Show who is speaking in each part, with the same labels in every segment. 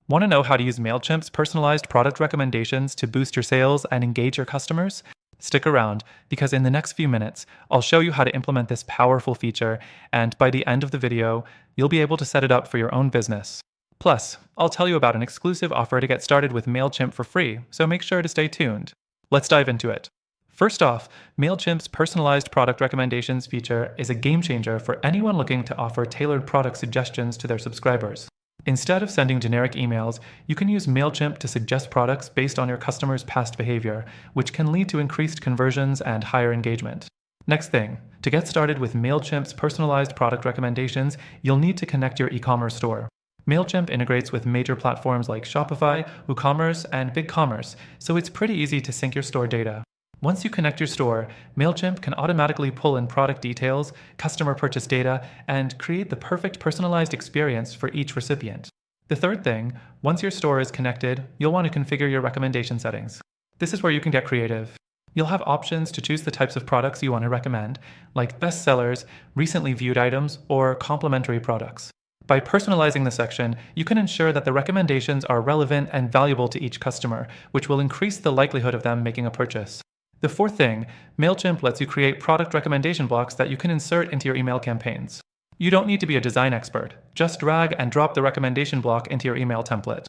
Speaker 1: Want to know how to use Mailchimp's personalized product recommendations to boost your sales and engage your customers? Stick around, because in the next few minutes, I'll show you how to implement this powerful feature, and by the end of the video, you'll be able to set it up for your own business. Plus, I'll tell you about an exclusive offer to get started with Mailchimp for free, so make sure to stay tuned. Let's dive into it. First off, Mailchimp's personalized product recommendations feature is a game changer for anyone looking to offer tailored product suggestions to their subscribers. Instead of sending generic emails, you can use Mailchimp to suggest products based on your customers' past behavior, which can lead to increased conversions and higher engagement. Next thing, to get started with Mailchimp's personalized product recommendations, you'll need to connect your e-commerce store. Mailchimp integrates with major platforms like Shopify, WooCommerce, and BigCommerce, so it's pretty easy to sync your store data. Once you connect your store, Mailchimp can automatically pull in product details, customer purchase data, and create the perfect personalized experience for each recipient. The third thing, once your store is connected, you'll want to configure your recommendation settings. This is where you can get creative. You'll have options to choose the types of products you want to recommend, like best sellers, recently viewed items, or complementary products. By personalizing the section, you can ensure that the recommendations are relevant and valuable to each customer, which will increase the likelihood of them making a purchase. The fourth thing, Mailchimp lets you create product recommendation blocks that you can insert into your email campaigns. You don't need to be a design expert. Just drag and drop the recommendation block into your email template.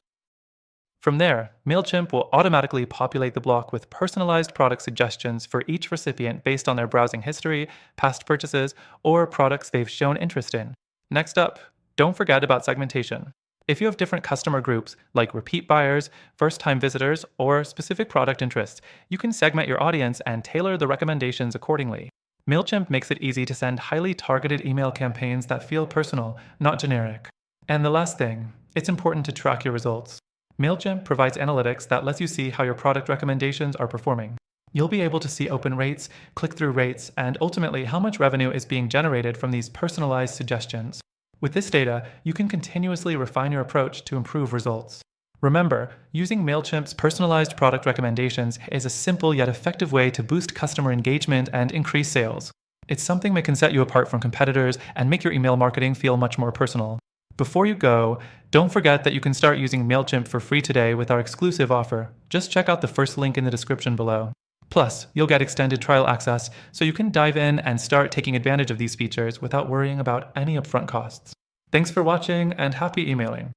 Speaker 1: From there, Mailchimp will automatically populate the block with personalized product suggestions for each recipient based on their browsing history, past purchases, or products they've shown interest in. Next up, don't forget about segmentation. If you have different customer groups, like repeat buyers, first-time visitors, or specific product interests, you can segment your audience and tailor the recommendations accordingly. Mailchimp makes it easy to send highly targeted email campaigns that feel personal, not generic. And the last thing, it's important to track your results. Mailchimp provides analytics that lets you see how your product recommendations are performing. You'll be able to see open rates, click-through rates, and ultimately how much revenue is being generated from these personalized suggestions. With this data, you can continuously refine your approach to improve results. Remember, using Mailchimp's personalized product recommendations is a simple yet effective way to boost customer engagement and increase sales. It's something that can set you apart from competitors and make your email marketing feel much more personal. Before you go, don't forget that you can start using Mailchimp for free today with our exclusive offer. Just check out the first link in the description below. Plus, you'll get extended trial access, so you can dive in and start taking advantage of these features without worrying about any upfront costs. Thanks for watching, and happy emailing!